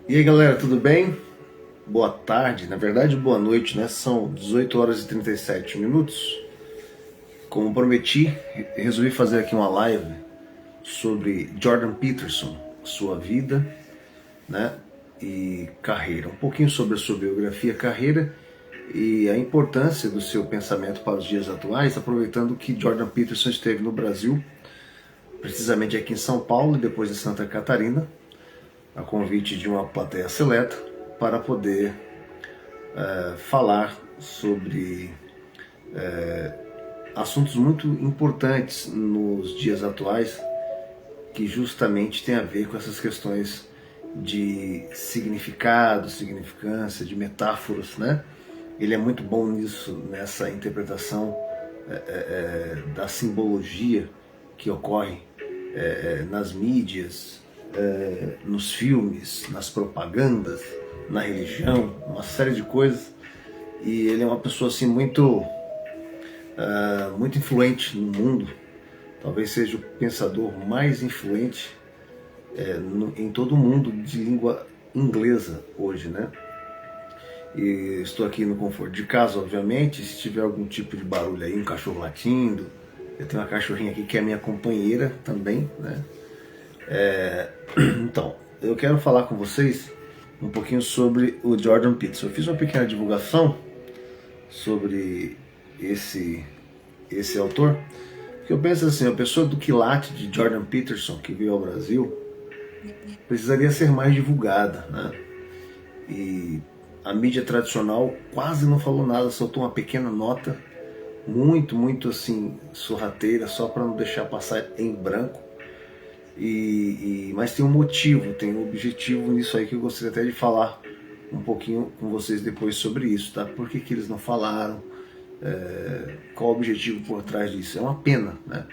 E aí galera, tudo bem? Boa tarde, na verdade boa noite, né? São 18 horas e 37 minutos. Como prometi, resolvi fazer aqui uma live sobre Jordan Peterson, sua vida, né? E carreira. Um pouquinho sobre a sua biografia, carreira e a importância do seu pensamento para os dias atuais, aproveitando que Jordan Peterson esteve no Brasil, precisamente aqui em São Paulo e depois em Santa Catarina, a convite de uma plateia seleta, para poder falar sobre assuntos muito importantes nos dias atuais, que justamente tem a ver com essas questões de significado, significância, de metáforas, né? Ele é muito bom nisso, nessa interpretação da simbologia que ocorre nas mídias, nos filmes, nas propagandas, na religião, uma série de coisas. E ele é uma pessoa assim muito muito influente no mundo. Talvez seja o pensador mais influente em todo o mundo de língua inglesa hoje, né? E estou aqui no conforto de casa, obviamente. Se tiver algum tipo de barulho aí, um cachorro latindo, eu tenho uma cachorrinha aqui que é minha companheira também, né? Então, eu quero falar com vocês um pouquinho sobre o Jordan Peterson. Eu fiz uma pequena divulgação sobre esse autor, que eu penso assim, a pessoa do quilate de Jordan Peterson que veio ao Brasil precisaria ser mais divulgada, né? E a mídia tradicional quase não falou nada, soltou uma pequena nota, muito assim, sorrateira, só para não deixar passar em branco. Mas tem um motivo, tem um objetivo nisso aí que eu gostaria até de falar um pouquinho com vocês depois sobre isso, tá? Por que eles não falaram? Qual o objetivo por trás disso? É uma pena, né?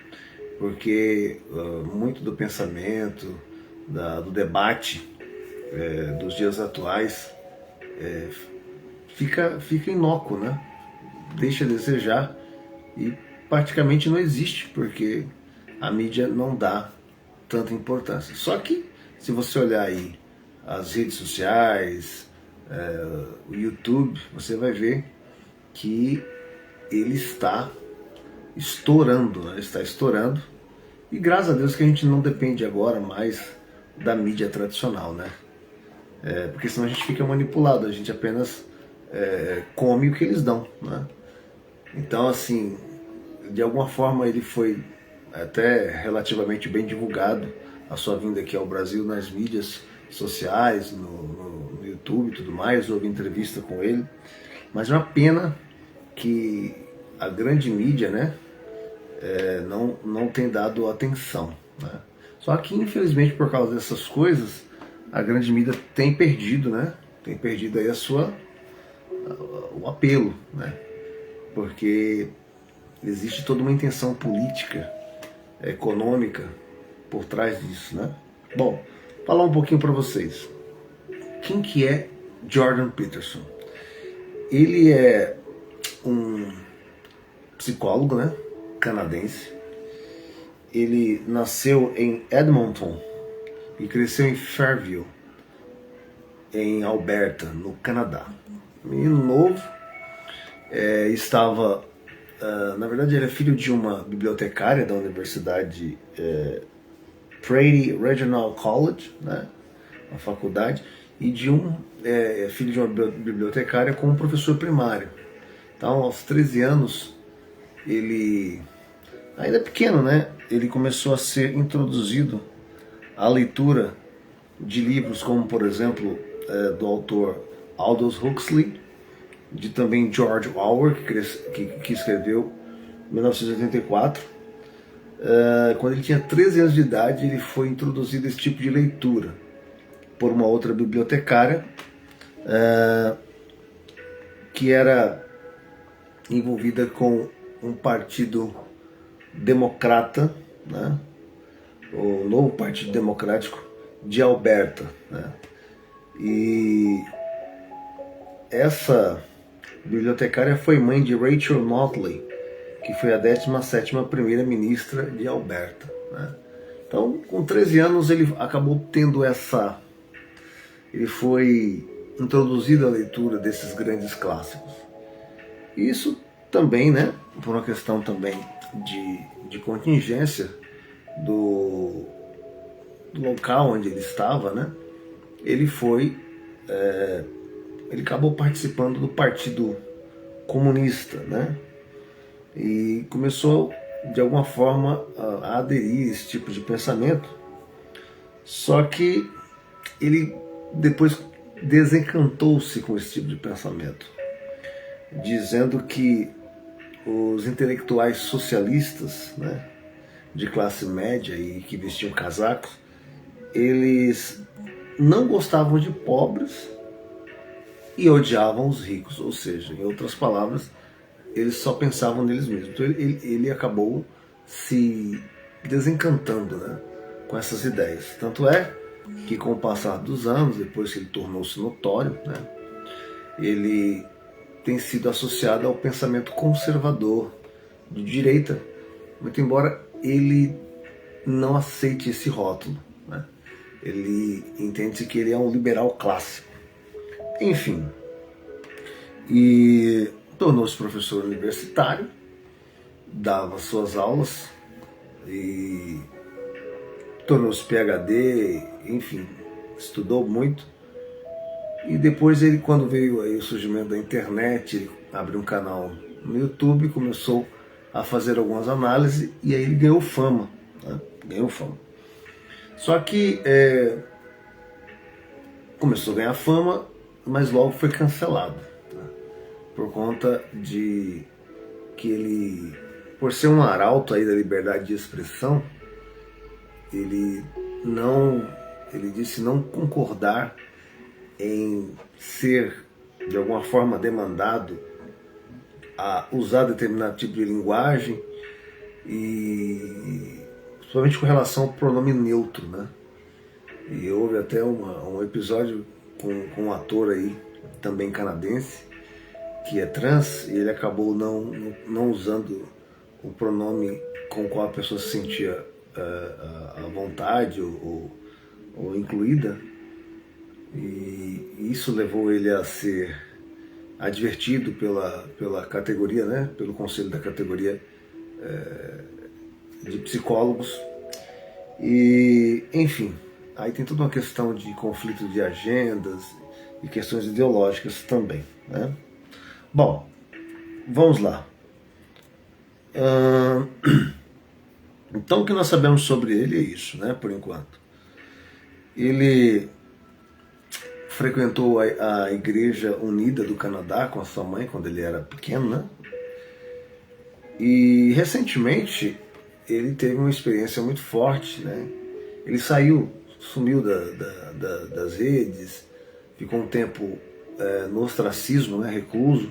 Porque muito do pensamento, do debate dos dias atuais fica inócuo, né? Deixa a desejar e praticamente não existe, porque a mídia não dá tanta importância. Só que se você olhar aí as redes sociais, o YouTube, você vai ver que ele está estourando, né? Está estourando, e graças a Deus que a gente não depende agora mais da mídia tradicional, né? Porque senão a gente fica manipulado, a gente apenas come o que eles dão, né? Então, assim, de alguma forma ele foi até relativamente bem divulgado, a sua vinda aqui ao Brasil nas mídias sociais, no YouTube e tudo mais. Houve entrevista com ele, mas é uma pena que a grande mídia, né, não tem dado atenção, né? Só que infelizmente por causa dessas coisas a grande mídia tem perdido, né, tem perdido aí o apelo, né, porque existe toda uma intenção política, econômica por trás disso, né? Bom, falar um pouquinho para vocês. Quem que é Jordan Peterson? Ele é um psicólogo, né, canadense. Ele nasceu em Edmonton e cresceu em Fairview, em Alberta, no Canadá. Menino novo, estava na verdade ele é filho de uma bibliotecária da Universidade Prairie Regional College, né, uma faculdade, e de filho de uma bibliotecária com um professor primário. Então, aos 13 anos, ele, ainda pequeno, né, ele começou a ser introduzido à leitura de livros como, por exemplo, do autor Aldous Huxley, de também George Orwell, que escreveu em 1984. Quando ele tinha 13 anos de idade, ele foi introduzido a esse tipo de leitura por uma outra bibliotecária que era envolvida com um partido democrata, né, o Novo Partido Democrático de Alberta, né? E essa bibliotecária foi mãe de Rachel Notley, que foi a 17ª primeira-ministra de Alberta, né? Então, com 13 anos, ele acabou tendo ele foi introduzido à leitura desses grandes clássicos. Isso também, né, por uma questão também de contingência do local onde ele estava, né, ele acabou participando do Partido Comunista, né, e começou de alguma forma a aderir a esse tipo de pensamento. Só que ele depois desencantou-se com esse tipo de pensamento, dizendo que os intelectuais socialistas, né, de classe média e que vestiam casacos, eles não gostavam de pobres e odiavam os ricos, ou seja, em outras palavras, eles só pensavam neles mesmos. Então ele acabou se desencantando, né, com essas ideias. Tanto é que com o passar dos anos, depois que ele tornou-se notório, né, ele tem sido associado ao pensamento conservador, de direita, muito embora ele não aceite esse rótulo, né. Ele entende que ele é um liberal clássico. Enfim, e tornou-se professor universitário, dava suas aulas e tornou-se PhD, enfim, estudou muito. E depois ele, quando veio aí o surgimento da internet, ele abriu um canal no YouTube, começou a fazer algumas análises e aí ele ganhou fama, né? Ganhou fama. Só que começou a ganhar fama, mas logo foi cancelado, né? Por conta de que ele, por ser um arauto aí da liberdade de expressão, ele disse não concordar em ser de alguma forma demandado a usar determinado tipo de linguagem, e principalmente com relação ao pronome neutro, né? E houve até um episódio com um ator aí, também canadense, que é trans, e ele acabou não usando o pronome com o qual a pessoa se sentia à vontade ou incluída, e isso levou ele a ser advertido pela categoria, né, pelo conselho da categoria de psicólogos. E enfim, aí tem toda uma questão de conflito de agendas e questões ideológicas também, né? Bom, vamos lá. Então o que nós sabemos sobre ele é isso, né, por enquanto. Ele frequentou a Igreja Unida do Canadá com a sua mãe quando ele era pequeno, né? E recentemente ele teve uma experiência muito forte, né? Ele sumiu das redes, ficou um tempo no ostracismo, né, recluso,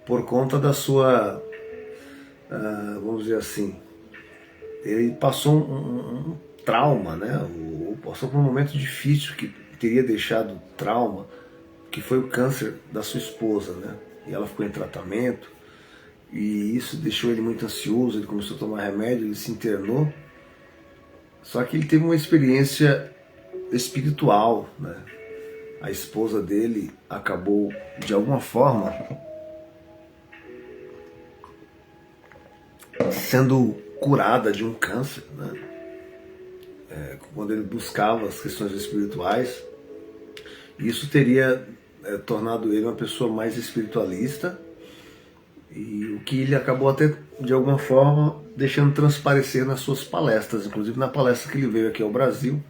por conta da sua, vamos dizer assim, ele passou um trauma, né? Passou por um momento difícil que teria deixado trauma, que foi o câncer da sua esposa, né? E ela ficou em tratamento, e isso deixou ele muito ansioso, ele começou a tomar remédio, ele se internou. Só que ele teve uma experiência espiritual, né? A esposa dele acabou, de alguma forma, sendo curada de um câncer, né? Quando ele buscava as questões espirituais, isso teria tornado ele uma pessoa mais espiritualista, e o que ele acabou até, de alguma forma, deixando transparecer nas suas palestras, inclusive na palestra que ele veio aqui ao Brasil.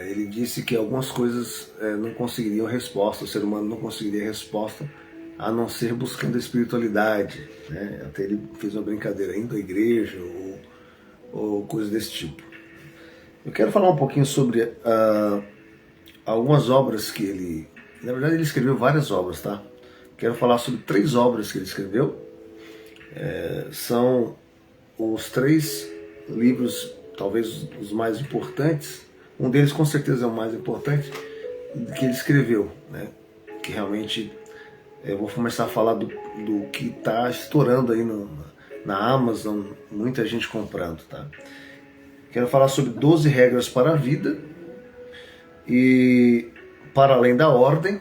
Ele disse que algumas coisas não conseguiriam resposta, o ser humano não conseguiria resposta a não ser buscando a espiritualidade, né? Até ele fez uma brincadeira, indo à igreja ou coisas desse tipo. Eu quero falar um pouquinho sobre algumas obras que ele... Na verdade ele escreveu várias obras, tá? Quero falar sobre 3 obras que ele escreveu. São os 3 livros, talvez os mais importantes. Um deles com certeza é o mais importante que ele escreveu, né? Que realmente eu vou começar a falar do que está estourando aí na Amazon, muita gente comprando, tá? Quero falar sobre 12 regras para a vida e Para Além da Ordem,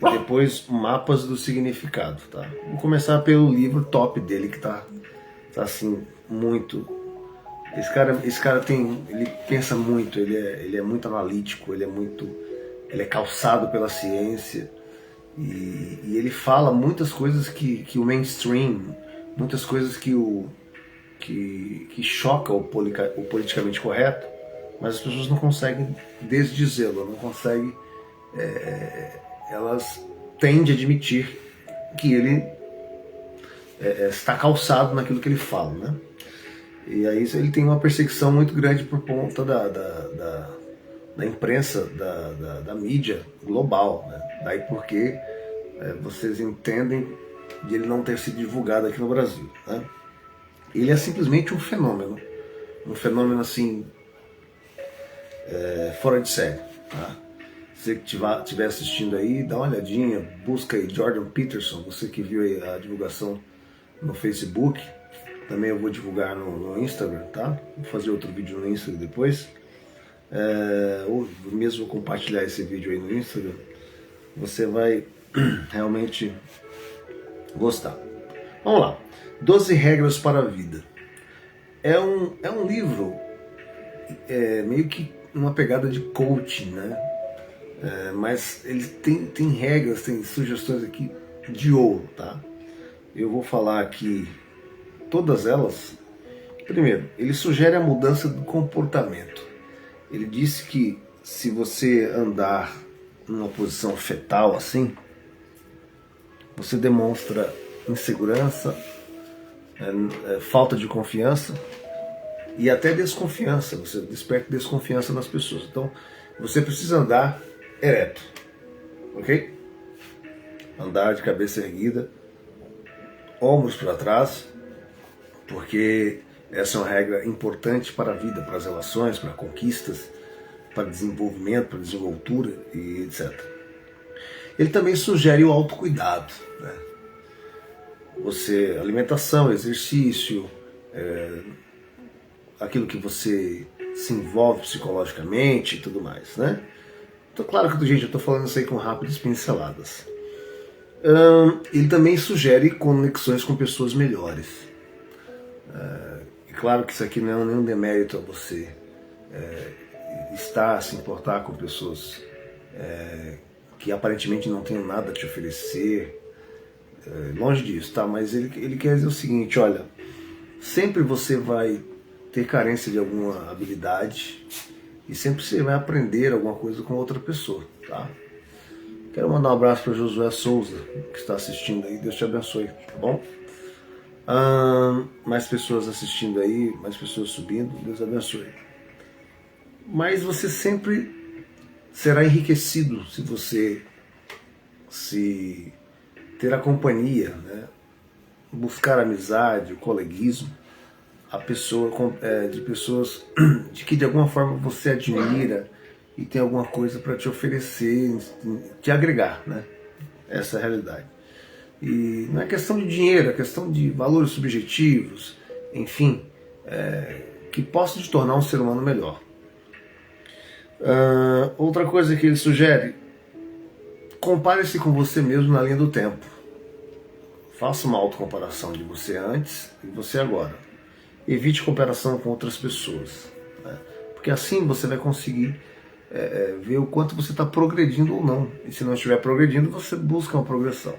e depois Mapas do Significado, tá? Vou começar pelo livro top dele, que tá assim, muito... Esse cara ele pensa muito, ele é muito analítico, ele é calçado pela ciência, e ele fala muitas coisas que o mainstream, muitas coisas que choca o politicamente correto, mas as pessoas não conseguem desdizê-lo, não conseguem, elas tendem a admitir que ele está calçado naquilo que ele fala, né? E aí ele tem uma perseguição muito grande por conta da imprensa, da mídia global, né? Daí porque vocês entendem de ele não ter sido divulgado aqui no Brasil, né? Ele é simplesmente um fenômeno assim, fora de série, tá? Se você estiver assistindo aí, dá uma olhadinha, busca aí Jordan Peterson, você que viu aí a divulgação no Facebook, também eu vou divulgar no Instagram, tá? Vou fazer outro vídeo no Instagram depois, ou mesmo compartilhar esse vídeo aí no Instagram, você vai realmente gostar. Vamos lá, 12 Regras para a Vida. É um livro meio que uma pegada de coaching, né? Mas ele tem regras, tem sugestões aqui de ouro, tá? Eu vou falar aqui todas elas. Primeiro, ele sugere a mudança do comportamento. Ele disse que se você andar numa posição fetal assim, você demonstra insegurança, falta de confiança e até desconfiança. Você desperta desconfiança nas pessoas. Então, você precisa andar ereto, ok? Andar de cabeça erguida, ombros para trás, porque essa é uma regra importante para a vida, para as relações, para conquistas, para desenvolvimento, para desenvoltura e etc. Ele também sugere o autocuidado, né? Alimentação, exercício, aquilo que você se envolve psicologicamente e tudo mais, né? Então, claro que, gente, eu estou falando isso aí com rápidas pinceladas. Ele também sugere conexões com pessoas melhores. É claro que isso aqui não é nenhum demérito a você estar a se importar com pessoas que aparentemente não têm nada a te oferecer, longe disso, tá? Mas ele quer dizer o seguinte: olha, sempre você vai ter carência de alguma habilidade e sempre você vai aprender alguma coisa com outra pessoa, tá? Quero mandar um abraço para Josué Souza, que está assistindo aí. Deus te abençoe, tá bom? Mais pessoas assistindo aí, mais pessoas subindo, Deus abençoe. Mas você sempre será enriquecido se você ter a companhia, né? Buscar amizade, o coleguismo, de pessoas de que de alguma forma você admira e tem alguma coisa para te oferecer, te agregar, né? Essa é a realidade. E não é questão de dinheiro, é questão de valores subjetivos, enfim, que possam te tornar um ser humano melhor. Outra coisa que ele sugere: compare-se com você mesmo na linha do tempo. Faça uma autocomparação de você antes e você agora. Evite comparação com outras pessoas, né? Porque assim você vai conseguir ver o quanto você está progredindo ou não. E se não estiver progredindo, você busca uma progressão.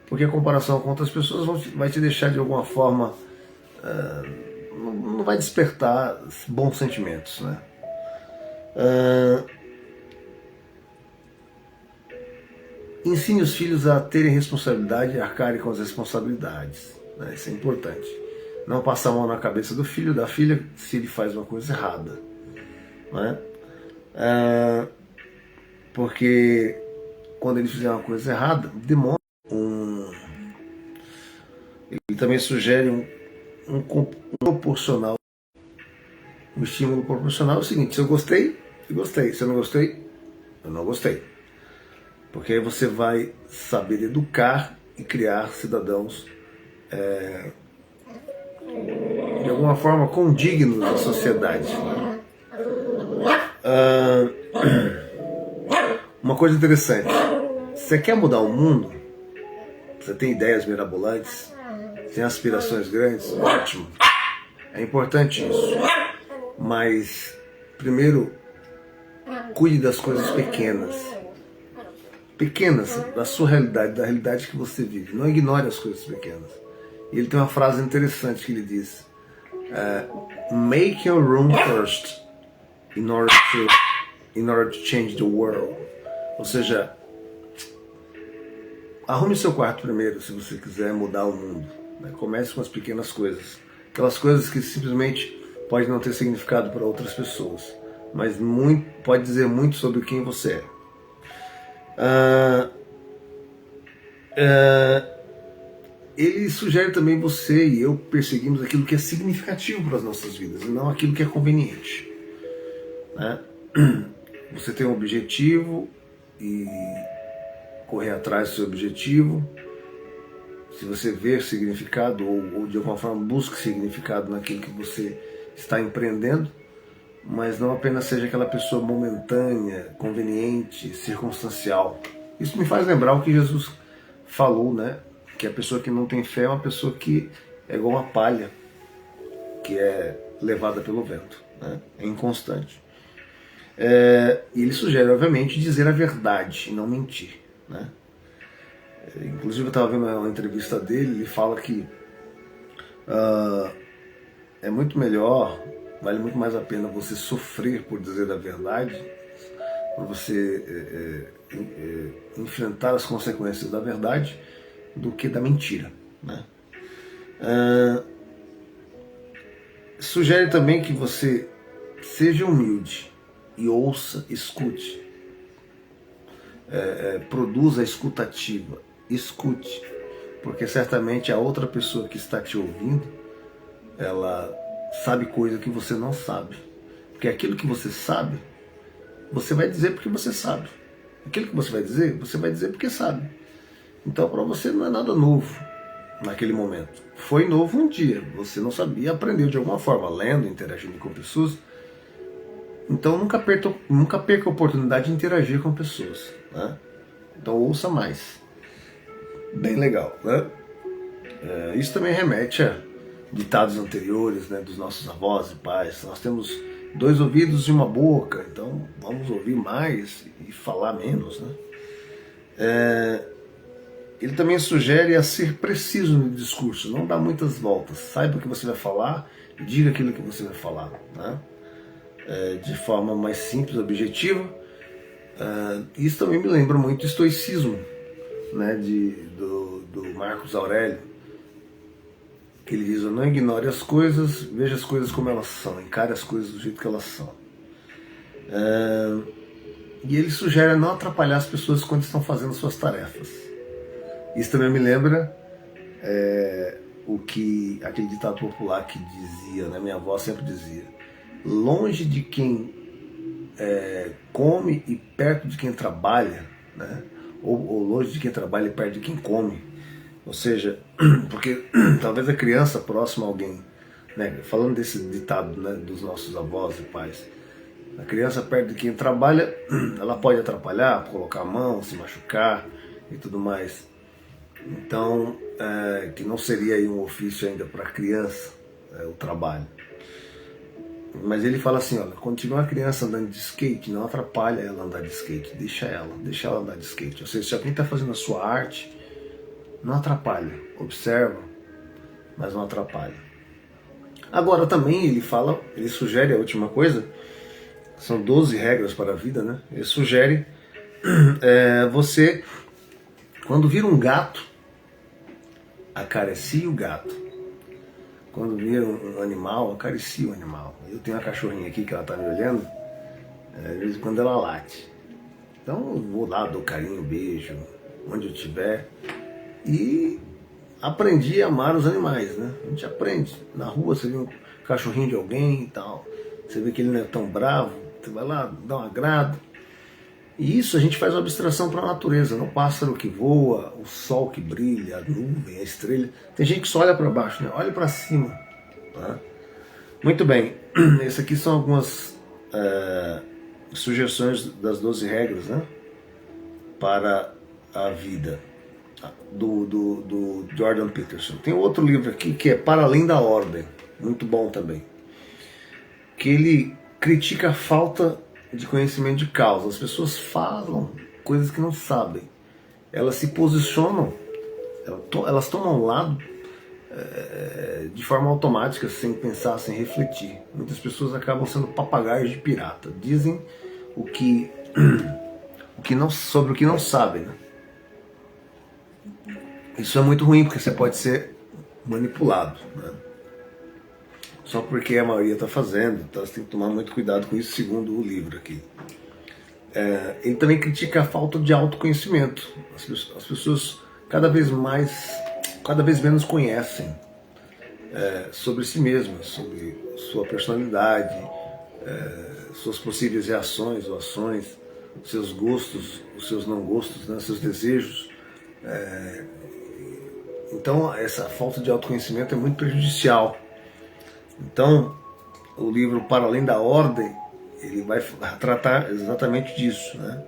Porque a comparação com outras pessoas vai te deixar de alguma forma, não vai despertar bons sentimentos, né? Ensine os filhos a terem responsabilidade e arcarem com as responsabilidades, né? Isso é importante. Não passar a mão na cabeça do filho, da filha, se ele faz uma coisa errada, né? Porque quando ele fizer uma coisa errada, demonstra Ele também sugere um proporcional. Um estímulo proporcional é o seguinte: se eu gostei, eu gostei. Se eu não gostei, eu não gostei. Porque aí você vai saber educar e criar cidadãos de alguma forma condignos da sociedade, né? Uma coisa interessante, você quer mudar o mundo? Você tem ideias mirabolantes? Tem aspirações grandes? Ótimo, é importante isso. Mas, primeiro, cuide das coisas pequenas. Pequenas, da sua realidade, da realidade que você vive. Não ignore as coisas pequenas. E ele tem uma frase interessante que ele diz: make your room first in order to change the world. Ou seja, arrume seu quarto primeiro se você quiser mudar o mundo. Comece com as pequenas coisas. Aquelas coisas que simplesmente podem não ter significado para outras pessoas, mas pode dizer muito sobre quem você é. Ele sugere também você e eu perseguimos aquilo que é significativo para as nossas vidas e não aquilo que é conveniente, né? Você tem um objetivo e correr atrás do seu objetivo. Se você vê significado ou de alguma forma busca significado naquilo que você está empreendendo, mas não apenas seja aquela pessoa momentânea, conveniente, circunstancial. Isso me faz lembrar o que Jesus falou, né? Que a pessoa que não tem fé é uma pessoa que é igual uma palha, que é levada pelo vento, né? É inconstante. E ele sugere, obviamente, dizer a verdade e não mentir, né? Inclusive eu estava vendo uma entrevista dele, ele fala que é muito melhor, vale muito mais a pena você sofrer por dizer a verdade, por você enfrentar as consequências da verdade, do que da mentira, né? Sugere também que você seja humilde e ouça, escute. Produza a escutativa, escute, porque certamente a outra pessoa que está te ouvindo, ela sabe coisa que você não sabe, porque aquilo que você sabe, você vai dizer porque você sabe. Aquilo que você vai dizer porque sabe. Então para você não é nada novo naquele momento. Foi novo um dia, você não sabia, aprendeu de alguma forma, lendo, interagindo com pessoas. Então nunca perca a oportunidade de interagir com pessoas, né? Então ouça mais. Bem legal, né? Isso também remete a ditados anteriores, né, dos nossos avós e pais. Nós temos 2 ouvidos e uma boca, então vamos ouvir mais e falar menos, né? Ele também sugere a ser preciso no discurso, não dá muitas voltas. Saiba o que você vai falar e diga aquilo que você vai falar, né? De forma mais simples, objetiva. Isso também me lembra muito o estoicismo, né, do Marcos Aurélio, que ele diz: não ignore as coisas, veja as coisas como elas são, encare as coisas do jeito que elas são. E ele sugere não atrapalhar as pessoas quando estão fazendo suas tarefas. Isso também me lembra aquele ditado popular que dizia, né, minha avó sempre dizia: longe de quem come e perto de quem trabalha, né? Ou longe de quem trabalha e perto de quem come. Ou seja, porque talvez a criança próxima a alguém, né, falando desse ditado, né, dos nossos avós e pais, a criança perto de quem trabalha, ela pode atrapalhar, colocar a mão, se machucar e tudo mais. Então, que não seria aí um ofício ainda para a criança, o trabalho. Mas ele fala assim: olha, quando tiver uma criança andando de skate, não atrapalha ela andar de skate, deixa ela andar de skate. Ou seja, se alguém está fazendo a sua arte, não atrapalha, observa, mas não atrapalha. Agora também ele sugere a última coisa, são 12 regras para a vida, né? Ele sugere você, quando vira um gato, acaricie o gato. Quando vira um animal, acaricie o animal. Eu tenho uma cachorrinha aqui que ela está me olhando, de vez em quando ela late. Então eu vou lá, dou carinho, beijo, onde eu estiver. E aprendi a amar os animais, né? A gente aprende. Na rua você vê um cachorrinho de alguém e tal, você vê que ele não é tão bravo, você vai lá, dá um agrado. E isso a gente faz uma abstração para a natureza, no pássaro que voa, o sol que brilha, a nuvem, a estrela. Tem gente que só olha para baixo, né? Olha para cima. Tá? Muito bem, essas aqui são algumas Sugestões das 12 regras, né, para a vida, do Jordan Peterson. Tem outro livro aqui que é Para Além da Ordem, muito bom também, que ele critica a falta de conhecimento de causa. As pessoas falam coisas que não sabem, elas se posicionam, elas tomam um lado de forma automática, sem pensar, sem refletir. Muitas pessoas acabam sendo papagaios de pirata, dizem o que não, sobre o que não sabem, né? Isso é muito ruim, porque você pode ser manipulado, né? Só porque a maioria está fazendo, então você tem que tomar muito cuidado com isso, segundo o livro aqui. Ele também critica a falta de autoconhecimento. As pessoas cada vez menos conhecem sobre si mesmas, sobre sua personalidade, suas possíveis reações ou ações, seus gostos, os seus não gostos, né, seus desejos. Então essa falta de autoconhecimento é muito prejudicial. Então o livro Para Além da Ordem, ele vai tratar exatamente disso, né?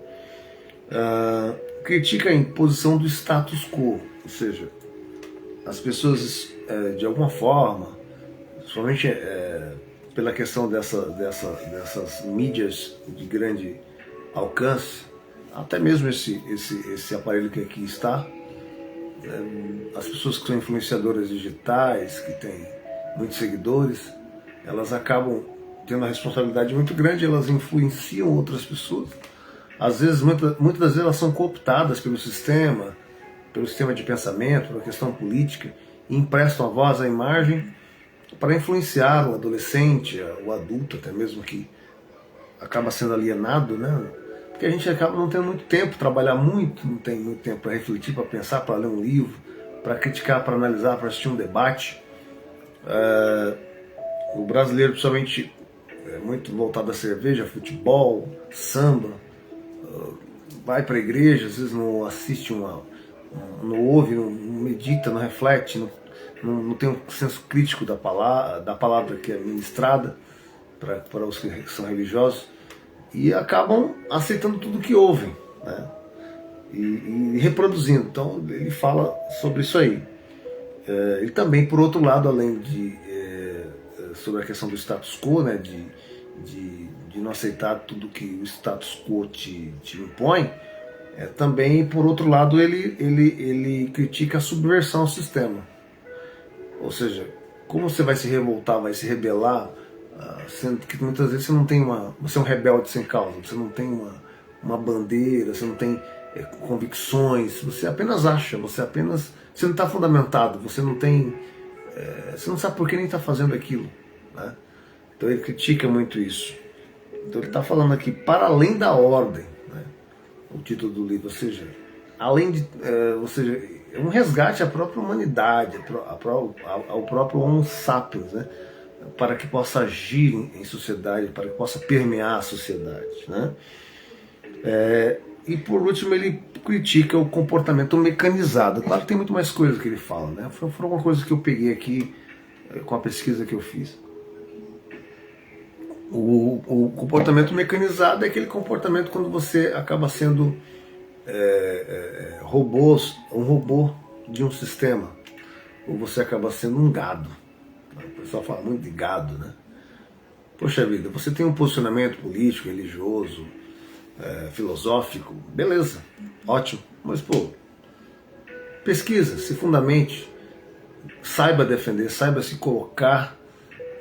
Critica a imposição do status quo, ou seja, as pessoas de alguma forma, somente pela questão dessas mídias de grande alcance, até mesmo esse aparelho que aqui está, as pessoas que são influenciadoras digitais, que têm muitos seguidores, elas acabam tendo uma responsabilidade muito grande, elas influenciam outras pessoas. Às vezes, muitas das vezes, elas são cooptadas pelo sistema de pensamento, pela questão política, e emprestam a voz, a imagem, para influenciar o adolescente, o adulto, até mesmo, que acaba sendo alienado, né? Porque a gente acaba não tendo muito tempo, trabalhar muito, não tem muito tempo para refletir, para pensar, para ler um livro, para criticar, para analisar, para assistir um debate. O brasileiro, principalmente, é muito voltado à cerveja, futebol, samba, vai para a igreja, às vezes não assiste não ouve, não medita, não reflete, não tem um senso crítico da palavra que é ministrada para os que são religiosos, e acabam aceitando tudo que ouvem, né? E reproduzindo. Então ele fala sobre isso aí. Ele também, por outro lado, além sobre a questão do status quo, né, de não aceitar tudo que o status quo te impõe, também, por outro lado, ele critica a subversão ao sistema. Ou seja, como você vai se revoltar, vai se rebelar, sendo que muitas vezes você é um rebelde sem causa, você não tem uma bandeira, você não tem convicções, você apenas acha, você não está fundamentado, você não sabe por que nem está fazendo aquilo, né? Então ele critica muito isso. Então ele está falando aqui, para além da ordem, né? O título do livro, ou seja, é um resgate à própria humanidade, ao próprio Homo sapiens, né? Para que possa agir em sociedade, para que possa permear a sociedade, né? E por último ele critica o comportamento mecanizado. Claro que tem muito mais coisas que ele fala, né? Foram algumas coisas que eu peguei aqui com a pesquisa que eu fiz. O comportamento mecanizado é aquele comportamento quando você acaba sendo um robô de um sistema, ou você acaba sendo um gado. O pessoal fala muito de gado, né? Poxa vida, você tem um posicionamento político, religioso, filosófico, beleza, ótimo, mas pô, pesquisa, se fundamente, saiba defender, saiba se colocar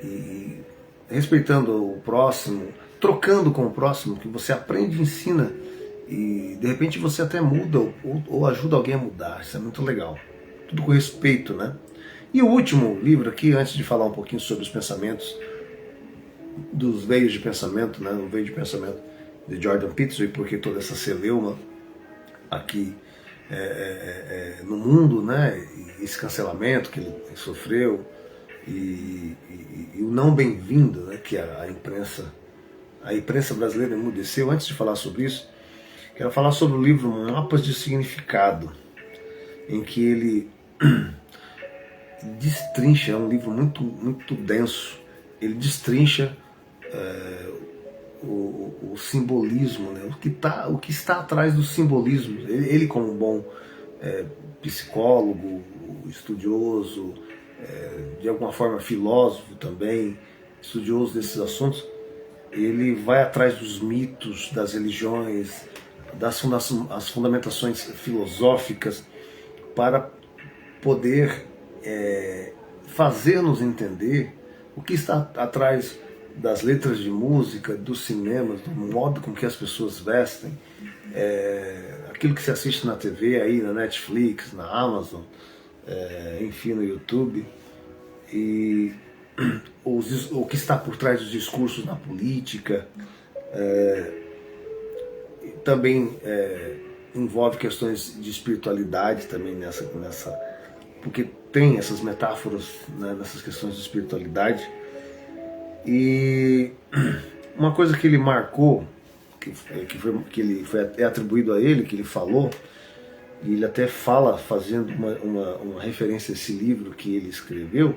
e respeitando o próximo, trocando com o próximo, que você aprende e ensina, e de repente você até muda ou ajuda alguém a mudar. Isso é muito legal, tudo com respeito, né? E o último livro aqui, antes de falar um pouquinho sobre os pensamentos, dos veios de pensamento, né? O veio de pensamento de Jordan Peterson, e porque toda essa celeuma aqui no mundo, né? E esse cancelamento que ele sofreu, e o não bem-vindo, né, que a imprensa brasileira emudeceu. Antes de falar sobre isso, quero falar sobre o livro Mapas de Significado, em que ele destrincha, é um livro muito, muito denso, ele destrincha o simbolismo, né? O que está atrás do simbolismo. Ele como um bom psicólogo, estudioso, de alguma forma filósofo também, estudioso desses assuntos, ele vai atrás dos mitos, das religiões, as fundamentações filosóficas, para poder fazer-nos entender o que está atrás das letras de música, dos cinemas, do modo com que as pessoas vestem, aquilo que se assiste na TV, aí na Netflix, na Amazon, enfim, no YouTube, e o que está por trás dos discursos na política. Também envolve questões de espiritualidade também porque tem essas metáforas, né, nessas questões de espiritualidade. E uma coisa que ele marcou, é atribuído a ele, que ele falou, e ele até fala fazendo uma referência a esse livro que ele escreveu,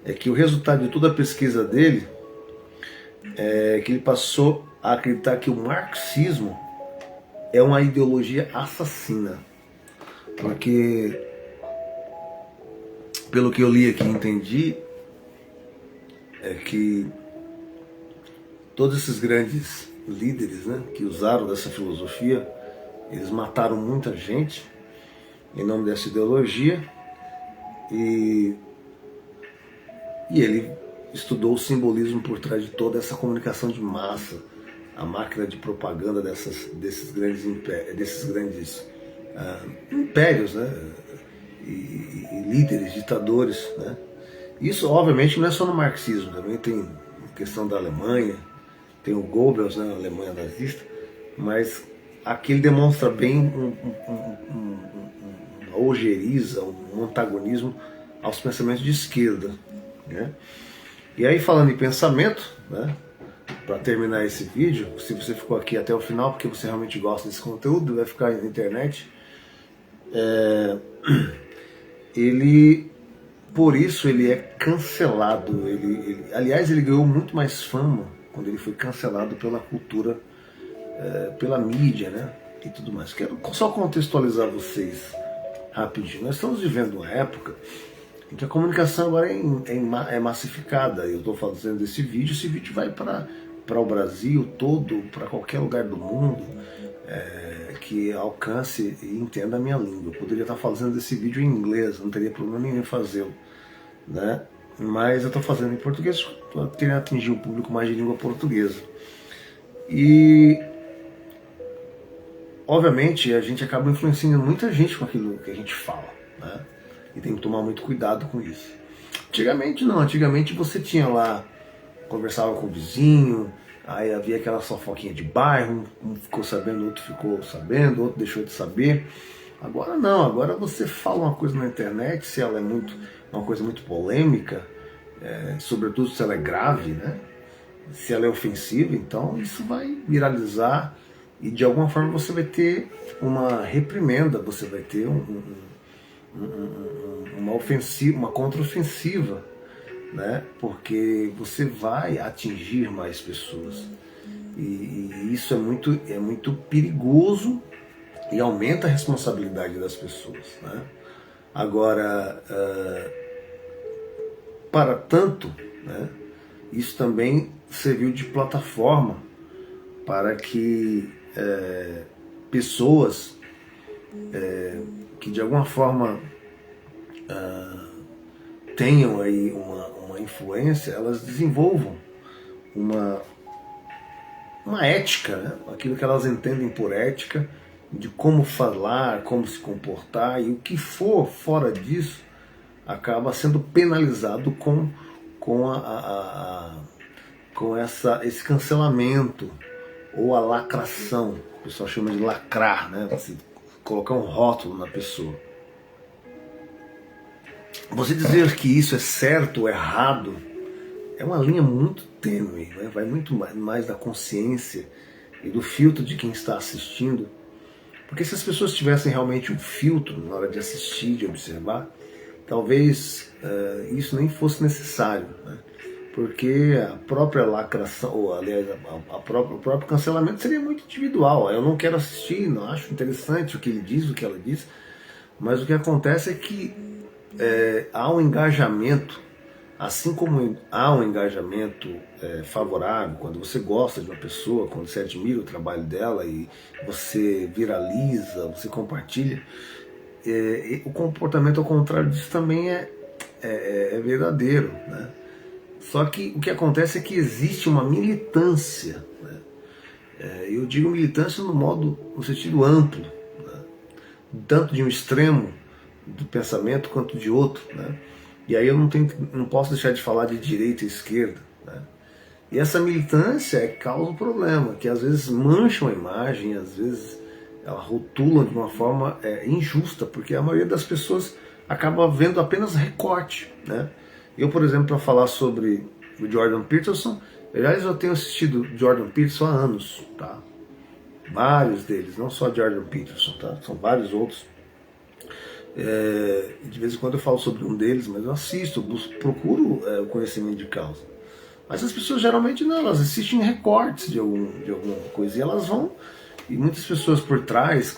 é que o resultado de toda a pesquisa dele é que ele passou a acreditar que o marxismo é uma ideologia assassina. Porque, pelo que eu li aqui e entendi, é que todos esses grandes líderes, né, que usaram dessa filosofia, eles mataram muita gente em nome dessa ideologia, e ele estudou o simbolismo por trás de toda essa comunicação de massa, a máquina de propaganda desses grandes impérios, né, e líderes, ditadores, né. Isso, obviamente, não é só no marxismo, também tem a questão da Alemanha, tem o Goebbels, né, a Alemanha nazista, mas aqui ele demonstra bem uma ojeriza, um antagonismo aos pensamentos de esquerda, né. E aí, falando em pensamento, né, para terminar esse vídeo, se você ficou aqui até o final porque você realmente gosta desse conteúdo, vai ficar na internet, por isso ele é cancelado. Aliás, ele ganhou muito mais fama quando ele foi cancelado pela cultura, pela mídia, né, e tudo mais. Quero só contextualizar vocês rapidinho. Nós estamos vivendo uma época em que a comunicação agora é massificada. Eu estou fazendo esse vídeo vai para o Brasil todo, para qualquer lugar do mundo que alcance e entenda a minha língua. Eu poderia estar fazendo esse vídeo em inglês, não teria problema nenhum em fazê-lo, né? Mas eu estou fazendo em português para querer atingir o público mais de língua portuguesa. E obviamente a gente acaba influenciando muita gente com aquilo que a gente fala, né? E tem que tomar muito cuidado com isso. Antigamente não, antigamente você tinha lá, conversava com o vizinho, aí havia aquela fofoquinha de bairro, um ficou sabendo, outro ficou sabendo, outro deixou de saber. Agora não, agora você fala uma coisa na internet, se ela é uma coisa muito polêmica, sobretudo se ela é grave, né? Se ela é ofensiva, então isso vai viralizar e de alguma forma você vai ter uma reprimenda, você vai ter uma ofensiva, uma contraofensiva, né? Porque você vai atingir mais pessoas, e isso é muito perigoso e aumenta a responsabilidade das pessoas, né? Agora, para tanto, né, isso também serviu de plataforma para que pessoas que de alguma forma tenham aí uma influência, elas desenvolvam uma ética, né? Aquilo que elas entendem por ética, de como falar, como se comportar, e o que for fora disso acaba sendo penalizado com esse cancelamento ou a lacração. O pessoal chama de lacrar, né? Você colocar um rótulo na pessoa. Você dizer que isso é certo ou errado é uma linha muito tênue, né? Vai muito mais da consciência e do filtro de quem está assistindo. Porque se as pessoas tivessem realmente um filtro na hora de assistir, de observar, talvez isso nem fosse necessário, né? porque a própria lacração, ou aliás, o próprio cancelamento seria muito individual. Eu não quero assistir, não acho interessante o que ele diz, o que ela diz, mas o que acontece é que há um engajamento, assim como há um engajamento favorável, quando você gosta de uma pessoa, quando você admira o trabalho dela e você viraliza, você compartilha, o comportamento ao contrário disso também é verdadeiro, né? Só que o que acontece é que existe uma militância, né? Eu digo militância no sentido amplo, né? Tanto de um extremo do pensamento quanto de outro, né? E aí eu não posso deixar de falar de direita e esquerda, né? E essa militância causa um problema, que às vezes mancham a imagem, às vezes ela rotula de uma forma injusta, porque a maioria das pessoas acaba vendo apenas recorte, né? Eu, por exemplo, para falar sobre o Jordan Peterson, aliás, eu tenho assistido Jordan Peterson há anos, tá? Vários deles, não só Jordan Peterson, tá? São vários outros. De vez em quando eu falo sobre um deles, mas eu assisto, procuro o conhecimento de causa. Mas as pessoas geralmente não, elas assistem recortes de alguma coisa e elas vão, e muitas pessoas por trás,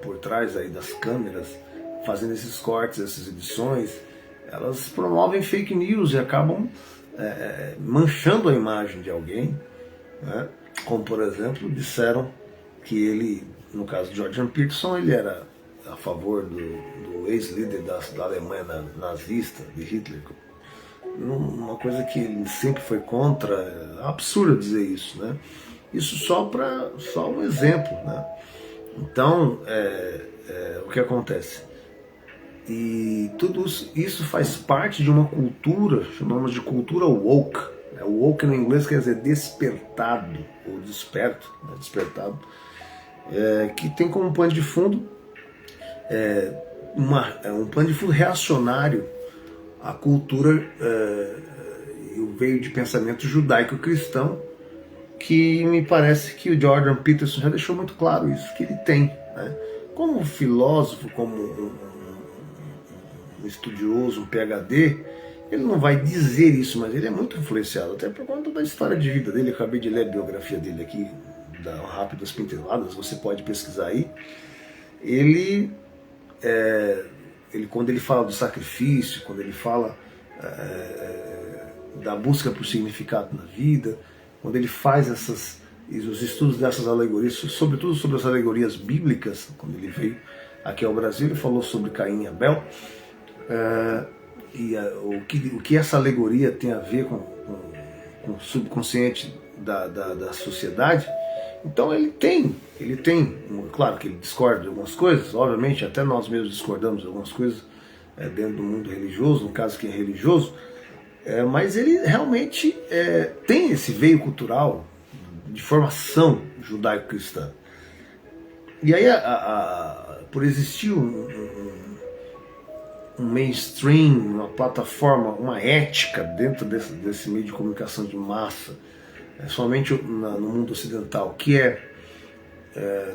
por trás aí das câmeras, fazendo esses cortes, essas edições, elas promovem fake news e acabam manchando a imagem de alguém, né? Como por exemplo, disseram que ele, no caso de Jordan Peterson, ele era a favor do ex-líder da Alemanha nazista, de Hitler, uma coisa que ele sempre foi contra. É absurdo dizer isso, né? Isso só um exemplo, né? Então, o que acontece? E tudo isso faz parte de uma cultura, chamamos de cultura woke. O woke no inglês quer dizer despertado, ou desperto, né? Despertado, que tem como pano de fundo um pano de fundo reacionário à cultura e o veio de pensamento judaico-cristão, que me parece que o Jordan Peterson já deixou muito claro isso, que ele tem, né? Como filósofo, como um estudioso, um PhD, ele não vai dizer isso, mas ele é muito influenciado, até por conta da história de vida dele. Eu acabei de ler a biografia dele aqui, da Rápidas Pinceladas, você pode pesquisar aí. Ele, quando ele fala do sacrifício, quando ele fala da busca por significado na vida, quando ele faz os estudos dessas alegorias, sobretudo sobre as alegorias bíblicas, quando ele veio aqui ao Brasil, ele falou sobre Caim e Abel, o que essa alegoria tem a ver com o subconsciente da sociedade. Então ele tem, claro que ele discorda de algumas coisas, obviamente, até nós mesmos discordamos de algumas coisas dentro do mundo religioso, no caso que é religioso, mas ele realmente tem esse veio cultural de formação judaico-cristã. E aí, por existir um mainstream, uma plataforma, uma ética dentro desse meio de comunicação de massa, somente no mundo ocidental, que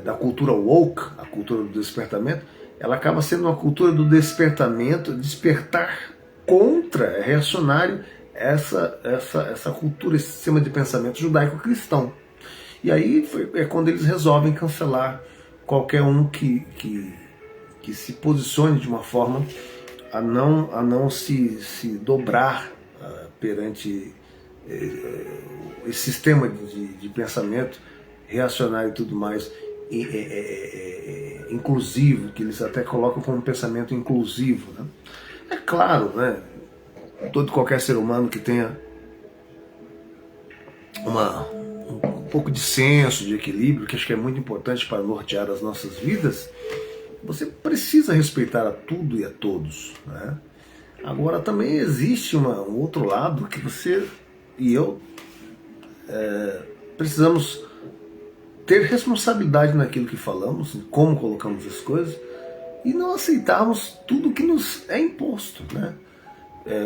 da cultura woke, a cultura do despertamento, ela acaba sendo uma cultura do despertamento, despertar contra, reacionário, essa cultura, esse sistema de pensamento judaico-cristão. E aí é quando eles resolvem cancelar qualquer um que se posicione de uma forma a não se dobrar perante esse sistema de pensamento reacionário e tudo mais, inclusivo, que eles até colocam como pensamento inclusivo, né? É claro, né? Qualquer ser humano que tenha um pouco de senso, de equilíbrio, que acho que é muito importante para nortear as nossas vidas, você precisa respeitar a tudo e a todos, né? Agora também existe um outro lado que você e eu precisamos ter responsabilidade naquilo que falamos, como colocamos as coisas, e não aceitarmos tudo que nos é imposto, né?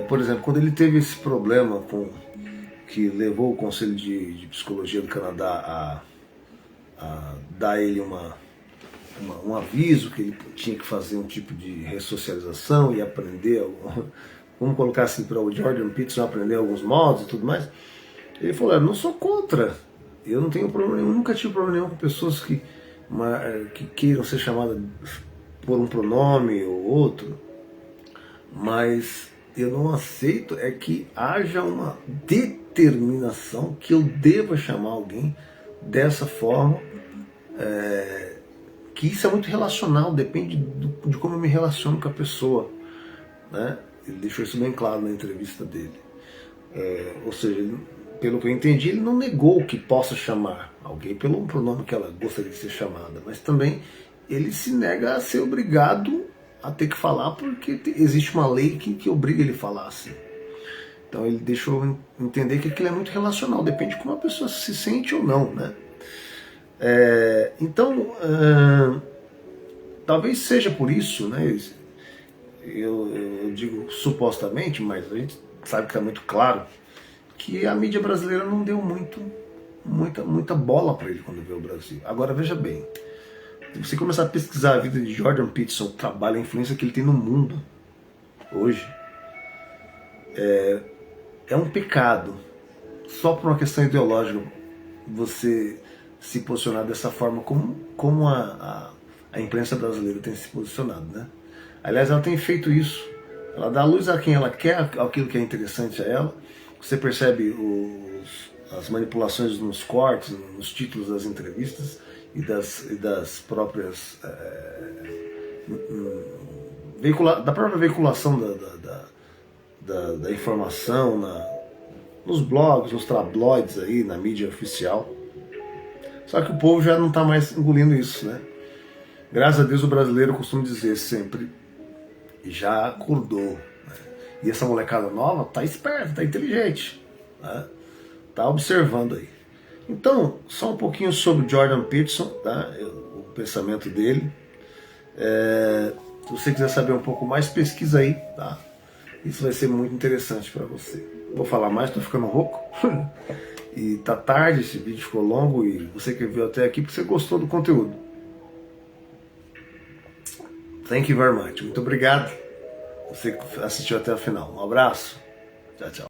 Por exemplo, quando ele teve esse problema que levou o Conselho de Psicologia do Canadá a dar a ele um aviso que ele tinha que fazer um tipo de ressocialização e aprender vamos colocar assim, para o Jordan Peterson aprender alguns modos e tudo mais, ele falou, eu não sou contra, eu não tenho problema nenhum, nunca tive problema nenhum com pessoas que queiram ser chamadas por um pronome ou outro, mas eu não aceito é que haja uma determinação que eu deva chamar alguém dessa forma, que isso é muito relacional, depende de como eu me relaciono com a pessoa, né? Ele deixou isso bem claro na entrevista dele. Ou seja, pelo que eu entendi, ele não negou que possa chamar alguém pelo pronome que ela gostaria de ser chamada, mas também ele se nega a ser obrigado a ter que falar porque existe uma lei que obriga ele a falar assim. Então ele deixou entender que aquilo é muito relacional, depende de como a pessoa se sente ou não, né? Então, talvez seja por isso, né? Eu digo supostamente, mas a gente sabe que é muito claro que a mídia brasileira não deu muita bola para ele quando veio ao Brasil. Agora veja bem, se você começar a pesquisar a vida de Jordan Peterson, o trabalho, a influência que ele tem no mundo hoje, é um pecado, só por uma questão ideológica, você se posicionar dessa forma como a imprensa brasileira tem se posicionado, né? Aliás, ela tem feito isso, ela dá luz a quem ela quer, aquilo que é interessante a ela. Você percebe as manipulações nos cortes, nos títulos das entrevistas e das próprias da própria veiculação da informação nos blogs, nos tabloides aí, na mídia oficial. Só que o povo já não está mais engolindo isso, né? Graças a Deus o brasileiro costuma dizer sempre, já acordou. Né? E essa molecada nova tá esperta, tá inteligente, né? Tá observando aí. Então, só um pouquinho sobre Jordan Peterson, tá? O pensamento dele. Se você quiser saber um pouco mais, pesquisa aí, tá? Isso vai ser muito interessante para você. Vou falar mais, tô ficando rouco. E tá tarde, esse vídeo ficou longo e você que viu até aqui porque você gostou do conteúdo. Thank you very much. Muito obrigado. Você que assistiu até o final. Um abraço. Tchau, tchau.